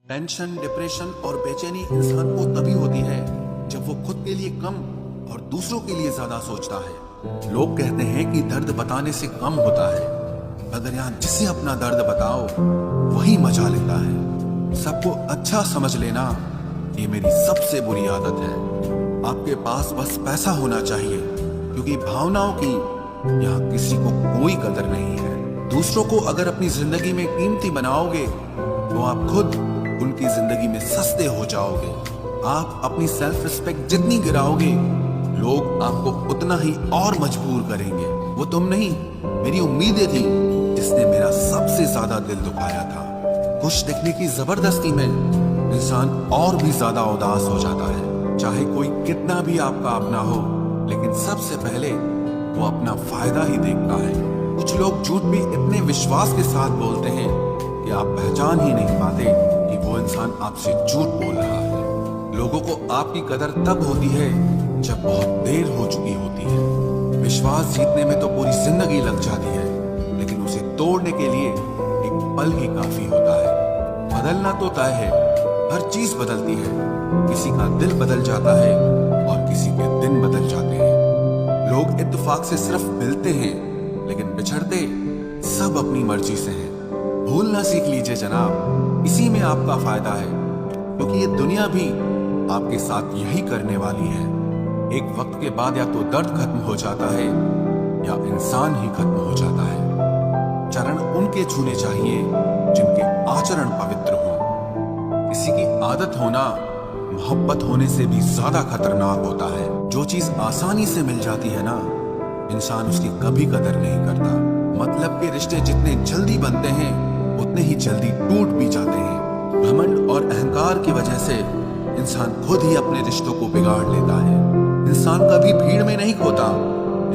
Tension, depression और बेचैनी इंसान को तभी होती है जब वो खुद के लिए कम और दूसरों के लिए ज्यादा सोचता है। लोग कहते हैं कि दर्द बताने से कम होता है, मगर यहाँ जिसे अपना दर्द बताओ वही मजा लेता है। सबको अच्छा समझ लेना ये मेरी सबसे बुरी आदत है। आपके पास बस पैसा होना चाहिए, क्योंकि भावनाओं की यहाँ किसी को कोई कदर नहीं है। दूसरों को अगर अपनी जिंदगी में कीमती बनाओगे तो आप खुद उनकी जिंदगी में सस्ते हो जाओगे। आप अपनी सेल्फ रिस्पेक्ट जितनी गिराओगे, लोग आपको उतना ही और मजबूर करेंगे। वो तुम नहीं, मेरी उम्मीदें थी जिसने मेरा सबसे ज्यादा दिल दुखाया था। खुश दिखने की जबरदस्ती में इंसान और भी ज्यादा उदास हो जाता है। चाहे कोई कितना भी आपका अपना हो, लेकिन सबसे पहले वो अपना फायदा ही देखता है। कुछ लोग झूठ भी इतने विश्वास के साथ बोलते हैं कि आप पहचान ही नहीं पाते कि वो इंसान आपसे झूठ बोल रहा है। लोगों को आपकी कदर तब होती है जब बहुत देर हो चुकी होती है। विश्वास जीतने में तो पूरी जिंदगी लग जाती है, लेकिन उसे तोड़ने के लिए एक पल ही काफी होता है। बदलना तो तय है, हर चीज बदलती है। किसी का दिल बदल जाता है और किसी के दिन बदल जाते हैं। लोग इत्तेफाक से सिर्फ मिलते हैं, लेकिन बिछड़ते सब अपनी मर्जी से हैं। भूलना सीख लीजिए जनाब, इसी में आपका फायदा है, क्योंकि ये दुनिया भी आपके साथ यही करने वाली है। एक वक्त के बाद या तो दर्द खत्म हो जाता है या इंसान ही खत्म हो जाता है। चरण उनके छूने चाहिए जिनके आचरण पवित्र हों। किसी की आदत होना मोहब्बत होने से भी ज्यादा खतरनाक होता है। जो चीज आसानी से मिल जाती है ना, इंसान उसकी कभी कदर नहीं करता। मतलब के रिश्ते जितने जल्दी बनते हैं, उतने ही जल्दी टूट भी जाते हैं। घमंड और अहंकार की वजह से इंसान खुद ही अपने रिश्तों को बिगाड़ लेता है। इंसान कभी भीड़ में नहीं खोता,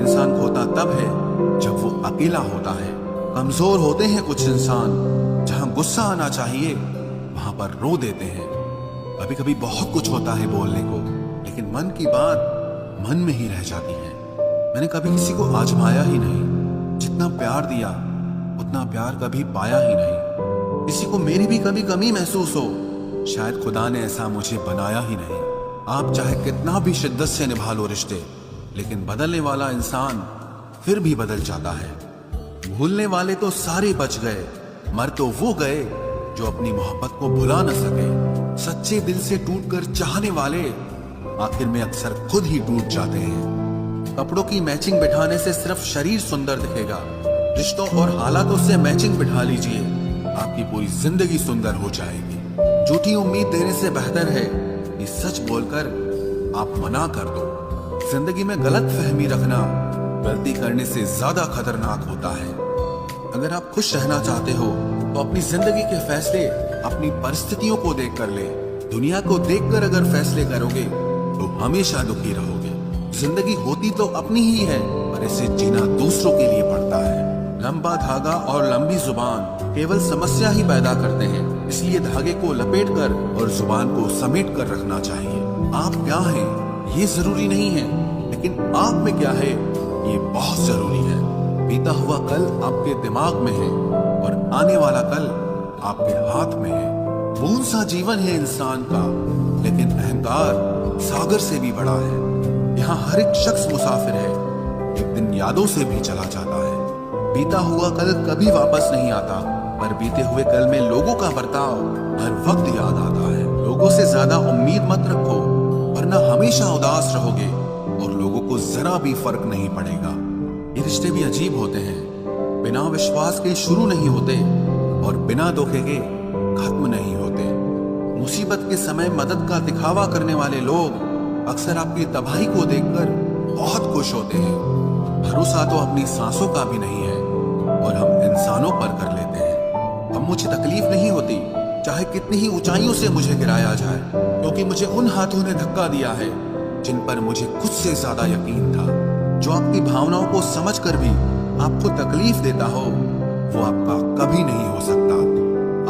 इंसान खोता तब है जब वो अकेला होता है। कमजोर होते हैं कुछ इंसान, जहां गुस्सा आना चाहिए वहां पर रो देते हैं। कभी कभी बहुत कुछ होता है बोलने को, लेकिन मन की बात मन में ही रह जाती है। मैंने कभी किसी को आजमाया ही नहीं। जितना प्यार दिया उतना प्यार कभी पाया ही नहीं। किसी को मेरी भी कभी कमी महसूस हो, शायद खुदा ने ऐसा मुझे बनाया ही नहीं। आप चाहे कितना भी शिद्दत से निभा लो रिश्ते, लेकिन बदलने वाला इंसान फिर भी बदल जाता है। भूलने वाले तो सारे बच गए, मर तो वो गए जो अपनी मोहब्बत को भुला न सके। सच्चे दिल से टूटकर चाहने वाले आखिर में अक्सर खुद ही टूट जाते हैं। कपड़ों की मैचिंग बिठाने से सिर्फ शरीर सुंदर दिखेगा। रिश्तों और हालातों से मैचिंग बिठा लीजिए, आपकी पूरी जिंदगी सुंदर हो जाएगी। झूठी उम्मीद देने से बेहतर है कि सच बोलकर आप मना कर दो। जिंदगी में गलत फहमी रखना गलती करने से ज्यादा खतरनाक होता है। अगर आप खुश रहना चाहते हो तो अपनी जिंदगी के फैसले अपनी परिस्थितियों को देखकर ले। दुनिया को देखकर अगर फैसले करोगे तो हमेशा दुखी रहोगे। जिंदगी होती तो अपनी ही है, पर इसे जीना दूसरों के लिए पड़ता है। लंबा धागा और लंबी जुबान केवल समस्या ही पैदा करते हैं, इसलिए धागे को लपेटकर और जुबान को समेट कर रखना चाहिए। आप क्या हैं ये जरूरी नहीं है, लेकिन आप में क्या है ये बहुत जरूरी है। बीता हुआ कल आपके दिमाग में है और आने वाला कल आपके हाथ में है। कौन सा जीवन है इंसान का, लेकिन अहंकार सागर से भी बड़ा है। यहाँ हर एक शख्स मुसाफिर है, एक दिन यादों से भी चला जाता है। बीता हुआ कल कभी वापस नहीं आता, पर बीते हुए कल में लोगों का बर्ताव हर वक्त याद आता है। लोगों से ज्यादा उम्मीद मत रखो, वरना हमेशा उदास रहोगे और लोगों को जरा भी फर्क नहीं पड़ेगा। ये रिश्ते भी अजीब होते हैं, बिना विश्वास के शुरू नहीं होते और बिना धोखे के खत्म नहीं होते। मुसीबत के समय मदद का दिखावा करने वाले लोग अक्सर आपकी तबाही को देखकर बहुत खुश होते हैं। भरोसा तो अपनी सांसों का भी नहीं है और हम इंसानों पर कर लेते हैं। अब मुझे तकलीफ नहीं होती, चाहे कितनी ही ऊंचाइयों से मुझे गिराया जाए, क्योंकि मुझे उन हाथों ने धक्का दिया है जिन पर मुझे खुद से ज्यादा यकीन था। जो आपकी भावनाओं को समझकर भी आपको तकलीफ देता हो, वो आपका कभी नहीं हो सकता।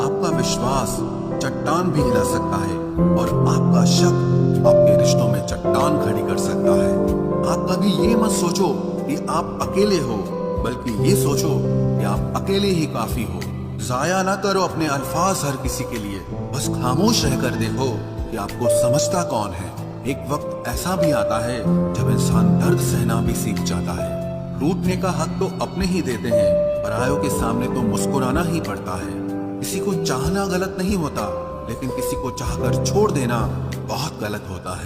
आपका विश्वास चट्टान भी हिला सकता है और आपका शक आपके रिश्तों में चट्टान खड़ी कर सकता है। आप कभी ये मत सोचो कि आप अकेले हो, बल्कि ये सोचो कि आप अकेले ही काफी हो। जाया ना करो अपने अल्फाज हर किसी के लिए, बस खामोश रहकर देखो कि आपको समझता कौन है। एक वक्त ऐसा भी आता है जब इंसान दर्द सहना भी सीख जाता है। रूठने का हक तो अपने ही देते हैं, परायों के सामने तो मुस्कुराना ही पड़ता है। किसी को चाहना गलत नहीं होता, लेकिन किसी को चाहकर छोड़ देना बहुत गलत होता है।